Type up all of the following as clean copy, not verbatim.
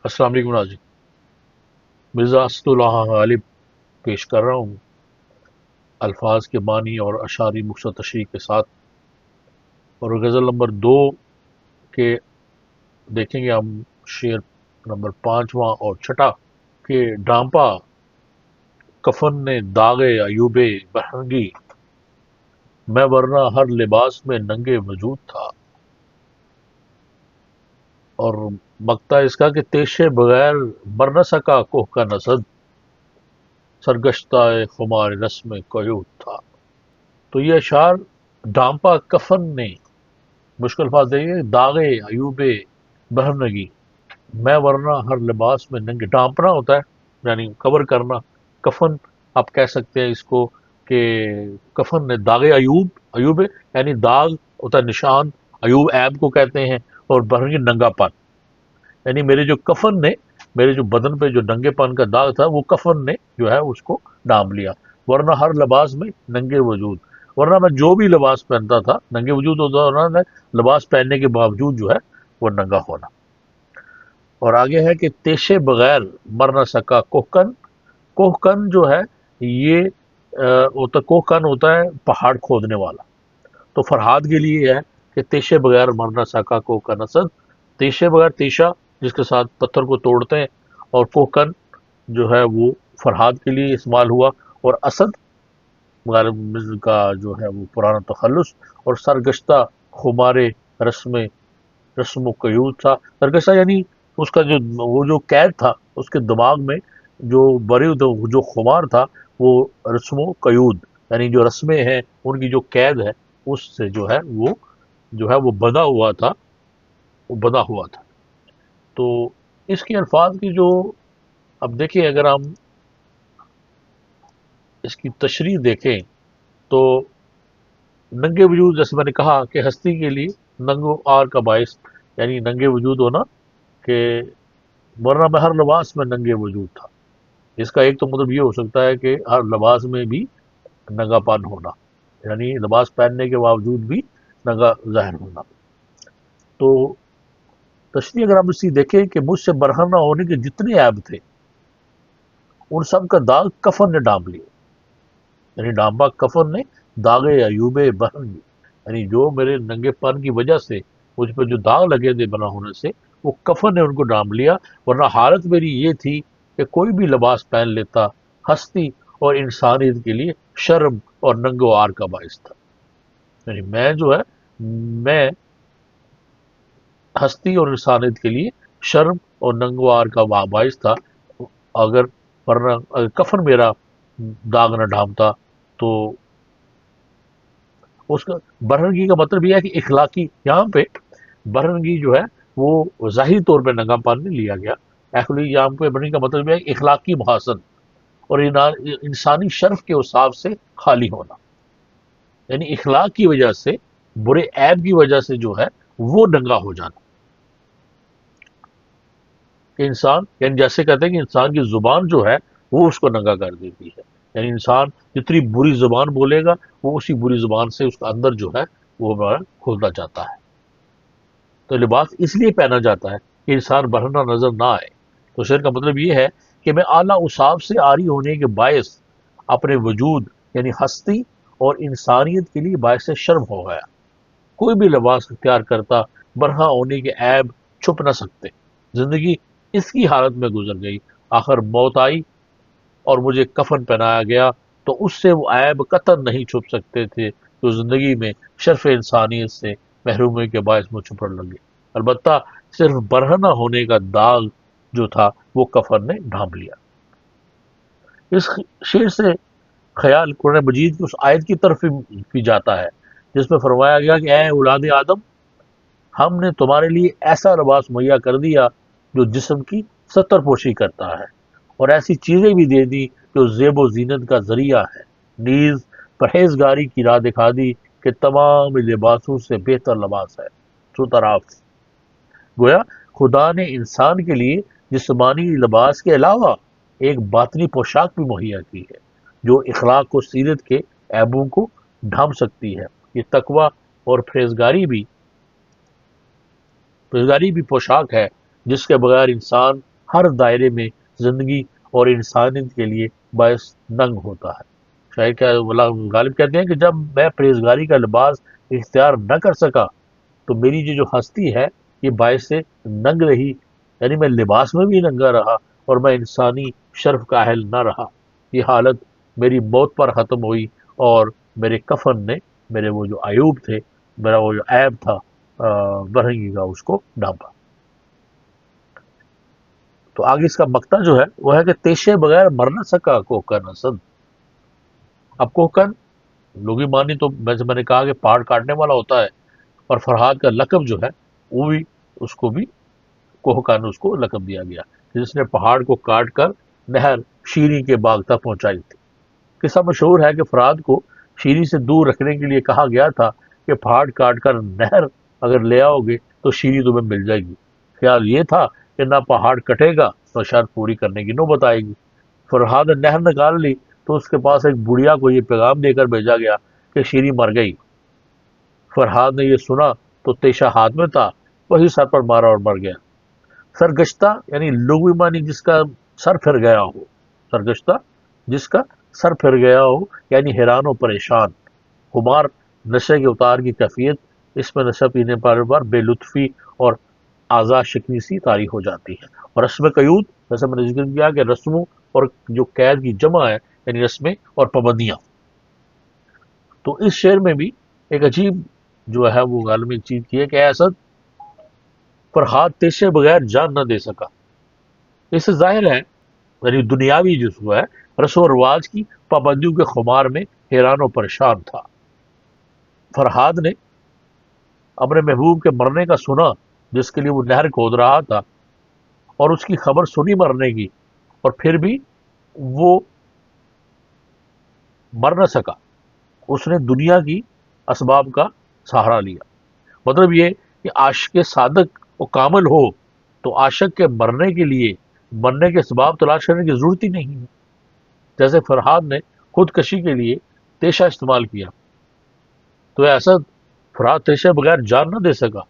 السلام علیکم ناظرین، مرزا اسد اللہ غالب پیش کر رہا ہوں الفاظ کے معنی اور اشعاری مقصد تشریح کے ساتھ، اور غزل نمبر 2 کے دیکھیں گے ہم شعر نمبر 5واں اور 6 کہ ڈھانپا کفن نے داغ ایوب برہنگی، میں ورنہ ہر لباس میں ننگے وجود تھا۔ اور مقطع اس کا کہ تیشے بغیر مر نہ سکا کوہ کا نسد، سرگشتہ خمار رسم قیود تھا۔ تو یہ اشعار ڈھانپا کفن نے، مشکل الفاظ دیکھیے، داغ ایوب برہنگی، میں ورنہ ہر لباس میں ننگے، ڈھانپنا ہوتا ہے یعنی کور کرنا، کفن آپ کہہ سکتے ہیں اس کو کہ کفن نے داغ ایوب، ایوب یعنی داغ ہوتا ہے نشان، ایوب عیب کو کہتے ہیں، اور برہنگی ننگا پن، یعنی میرے جو کفن نے، میرے جو بدن پہ جو ننگے پن کا داغ تھا وہ کفن نے جو ہے اس کو ڈھانپ لیا، ورنہ ہر لباس میں ننگے وجود، ورنہ میں جو بھی لباس پہنتا تھا ننگے وجود ہوتا، ورنہ لباس پہننے کے باوجود جو ہے وہ ننگا ہونا۔ اور آگے ہے کہ تیشے بغیر مر نہ سکا کوہکن، کوہکن جو ہے یہ ہوتا، کوہکن ہوتا ہے پہاڑ کھودنے والا، تو فرہاد کے لیے ہے کہ تیشے بغیر مر نہ سکا کوہکن اسد، تیشے بغیر، تیشا جس کے ساتھ پتھر کو توڑتے ہیں، اور کوہکن جو ہے وہ فرہاد کے لیے استعمال ہوا، اور اسد غالب کا جو ہے وہ پرانا تخلص، اور سرگشتہ خمار رسم، رسم و قیود تھا۔ سرگشتہ یعنی اس کا جو وہ جو قید تھا اس کے دماغ میں، جو بری جو خمار تھا، وہ رسم و قیود یعنی جو رسمیں ہیں ان کی جو قید ہے اس سے جو ہے وہ، جو ہے وہ بندھا ہوا تھا، وہ بندھا ہوا تھا۔ تو اس کے الفاظ کی جو، اب دیکھیں اگر ہم اس کی تشریح دیکھیں تو ننگے وجود، جیسے میں نے کہا کہ ہستی کے لیے ننگ و آر کا باعث یعنی ننگے وجود ہونا، کہ ورنہ میں ہر لباس میں ننگے وجود تھا، اس کا ایک تو مطلب یہ ہو سکتا ہے کہ ہر لباس میں بھی ننگا پن ہونا، یعنی لباس پہننے کے باوجود بھی ننگا ظاہر ہونا۔ تو تشریح اگر ہم اسی دیکھیں کہ مجھ سے برہنہ نہ ہونے کے جتنے عیب تھے ان سب کا داغ کفن نے ڈھانپ لیا، یعنی ڈھانپا کفن نے داغ ایوب برہنگی، یعنی جو میرے ننگے پن کی وجہ سے مجھ پہ جو داغ لگے تھے بنا ہونے سے، وہ کفن نے ان کو ڈھانپ لیا، ورنہ حالت میری یہ تھی کہ کوئی بھی لباس پہن لیتا ہستی اور انسانیت کے لیے شرم اور ننگ و عار کا باعث تھا، یعنی میں جو ہے، میں ہستی اور انسانیت کے لیے شرم اور ننگ و عار کا باعث تھا، اگر ورنہ اگر کفن میرا داغ نہ ڈھانپتا تو اس کا برہنگی کا مطلب یہ ہے کہ اخلاقی، یہاں پہ برہنگی جو ہے وہ ظاہری طور پہ ننگا پن نہیں لیا گیا، ایکچولی یہاں پہ برہنگی کا مطلب یہ ہے کہ اخلاقی محاسن اور انسانی شرف کے حساب سے خالی ہونا، یعنی اخلاق کی وجہ سے، برے عیب کی وجہ سے جو ہے وہ ننگا ہو جانا، کہ انسان، یعنی جیسے کہتے ہیں کہ انسان کی زبان جو ہے وہ اس کو ننگا کر دیتی ہے، یعنی انسان جتنی بری زبان بولے گا وہ اسی بری زبان سے اس کا اندر جو ہے وہ کھلتا جاتا ہے۔ تو لباس اس لیے پہنا جاتا ہے کہ انسان برہنہ نظر نہ آئے۔ تو شعر کا مطلب یہ ہے کہ میں اعلیٰ اوصاف سے عاری ہونے کے باعث اپنے وجود یعنی ہستی اور انسانیت کے لیے باعث شرم ہو گیا، کوئی بھی لباس اختیار کرتا برہنہ ہونے کے عیب چھپ نہ سکتے، زندگی اس کی حالت میں گزر گئی، آخر موت آئی اور مجھے کفن پہنایا گیا، تو اس سے وہ عیب قطعا نہیں چھپ سکتے تھے جو زندگی میں شرف انسانیت سے محرومی کے باعث مجھ چھپڑ لگے، البتہ صرف برہنہ ہونے کا داغ جو تھا وہ کفن نے ڈھانپ لیا۔ اس شعر سے خیال قرآن مجید کی اس آیت کی طرف بھی جاتا ہے جس میں فرمایا گیا کہ اے اولاد آدم، ہم نے تمہارے لیے ایسا لباس مہیا کر دیا جو جسم کی ستر پوشی کرتا ہے، اور ایسی چیزیں بھی دے دی جو زیب و زینت کا ذریعہ ہے، نیز پرہیزگاری کی راہ دکھا دی کہ تمام لباسوں سے بہتر لباس ہے۔ سوتراف، گویا خدا نے انسان کے لیے جسمانی لباس کے علاوہ ایک باطنی پوشاک بھی مہیا کی ہے جو اخلاق و سیرت کے عیبوں کو ڈھانپ سکتی ہے۔ یہ تقوی اور پرہیزگاری بھی پوشاک ہے جس کے بغیر انسان ہر دائرے میں زندگی اور انسانیت کے لیے باعث ننگ ہوتا ہے۔ شاعر کیا غالب کہتے ہیں کہ جب میں پرہیزگاری کا لباس اختیار نہ کر سکا تو میری جو ہستی ہے یہ باعث سے ننگ رہی، یعنی میں لباس میں بھی ننگا رہا اور میں انسانی شرف کا اہل نہ رہا۔ یہ حالت میری موت پر ختم ہوئی اور میرے کفن نے میرے وہ جو عیوب تھے، میرا وہ جو عیب تھا برہنگی کا، اس کو ڈھانپا۔ تو آگے اس کا مقطع جو ہے وہ ہے کہ تیشے بغیر مر نہ سکا کوہ کا نسد۔ اب کوہکن لغوی معنی تو جیسے میں نے کہا کہ پہاڑ کاٹنے والا ہوتا ہے، اور فرہاد کا لقب جو ہے وہ بھی اس کو بھی کوہکن اس کو لقب دیا گیا، جس نے پہاڑ کو کاٹ کر نہر شیریں کے باغ تک پہنچائی تھی۔ قصہ مشہور ہے کہ فرہاد کو شیریں سے دور رکھنے کے لیے کہا گیا تھا کہ پہاڑ کاٹ کر نہر اگر لے آؤ گے تو شیریں تمہیں مل جائے گی۔ خیال یہ تھا کہ نہ پہاڑ کٹے گا تو شرط پوری کرنے کی نوبت آئے گی۔ فرہاد نے نہر نکال لی تو اس کے پاس ایک بڑھیا کو یہ پیغام دے کر بھیجا گیا کہ شیریں مر گئی۔ فرہاد نے یہ سنا تو تیشہ ہاتھ میں تھا، وہی سر پر مارا اور مر گیا۔ سرگشتہ یعنی لغوی معنی جس کا سر پھر گیا ہو، سرگشتہ جس کا سر پھر گیا ہو یعنی حیران و پریشان۔ خمار نشے کے اتار کی کیفیت، اس میں نشہ پینے پر بے لطفی اور اعضاء شکنی سی طاری ہو جاتی ہے۔ اور رسم قیود، جیسے میں نے ذکر کیا کہ رسموں اور جو قید کی جمع ہے یعنی رسمیں اور پابندیاں۔ تو اس شعر میں بھی ایک عجیب جو ہے وہ غالب ایک چیز کی ہے کہ اے اسد، فرہاد تیشے بغیر جان نہ دے سکا۔ اس سے ظاہر ہے یعنی دنیاوی جس کو ہے رسم و رواج کی پابندیوں کے خمار میں حیران و پریشان تھا۔ فرہاد نے اپنے محبوب کے مرنے کا سنا، جس کے لیے وہ نہر کھود رہا تھا، اور اس کی خبر سنی مرنے کی، اور پھر بھی وہ مر نہ سکا۔ اس نے دنیا کی اسباب کا سہارا لیا۔ مطلب یہ کہ عاشق صادق و کامل ہو تو عاشق کے مرنے کے اسباب تلاش کرنے کی ضرورت ہی نہیں ہے۔ جیسے فرہاد نے خودکشی کے لیے تیشہ استعمال کیا، تو اے اسد، فرہاد تیشے بغیر جان نہ دے سکا۔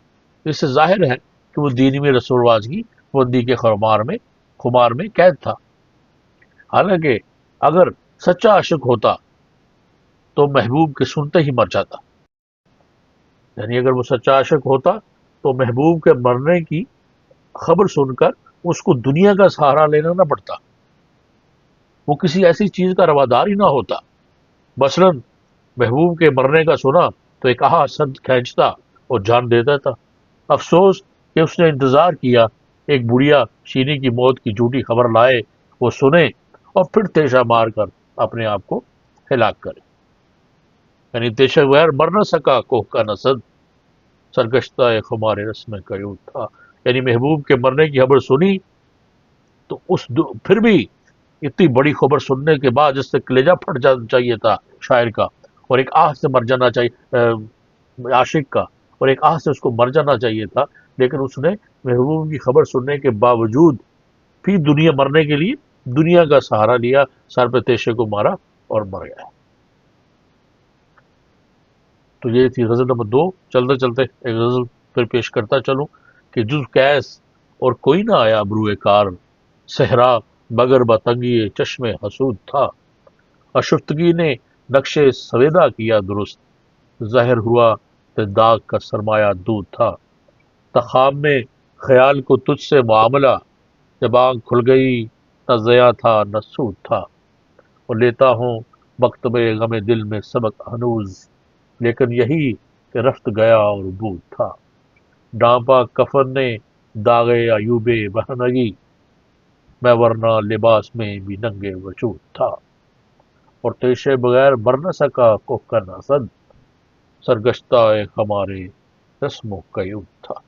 اس سے ظاہر ہے کہ وہ دینی میں رسم و رواج کی بندی کے خمار میں قید تھا۔ حالانکہ اگر سچا عاشق ہوتا تو محبوب کے سنتے ہی مر جاتا، یعنی اگر وہ سچا عاشق ہوتا تو محبوب کے مرنے کی خبر سن کر اس کو دنیا کا سہارا لینا نہ پڑتا، وہ کسی ایسی چیز کا روادار ہی نہ ہوتا۔ مثلاً محبوب کے مرنے کا سنا تو ایک سد کھینچتا اور جان دے دیتا۔ افسوس کہ اس نے انتظار کیا ایک بڑھیا شیریں کی موت کی جھوٹی خبر لائے، وہ سنے اور پھر تیشہ مار کر اپنے آپ کو ہلاک کرے۔ یعنی تیشہ بغیر مر نہ سکا کوہ کا نسد، سرگشتہ خمار رسم قیود تھا۔ یعنی محبوب کے مرنے کی خبر سنی تو پھر بھی اتنی بڑی خبر سننے کے بعد جس سے کلیجہ پھٹ جانا چاہیے تھا شاعر کا، اور ایک آہ سے مر جانا چاہیے عاشق کا، اور ایک آہ سے اس کو مر جانا چاہیے تھا، لیکن اس نے محبوب کی خبر سننے کے باوجود بھی مرنے کے لیے دنیا کا سہارا لیا، سر پہ تیشے کو مارا اور مر گیا۔ تو یہ تھی غزل نمبر 2۔ چلتے چلتے ایک غزل پھر پیش کرتا چلوں کہ جز کیس اور کوئی نہ آیا بروئے کار، صحرا مگر بتنگی چشم حسود تھا، اشفتگی نے نقش سویدا کیا درست، ظاہر ہوا کہ داغ کا سرمایہ دود تھا، تخام میں خیال کو تجھ سے معاملہ، جب آنکھ کھل گئی نہ ضیاء تھا نہ سود تھا، اور لیتا ہوں مکتب غم دل میں سبق ہنوز، لیکن یہی کہ رفت گیا اور بود تھا، ڈانپا کفن نے داغ ایوب بہنگی، میں ورنہ لباس میں بھی ننگے وجود تھا، اور تیشے بغیر مر نہ سکا کوہ کا نسد، سرگشتہ خمار رسم و قیود تھا۔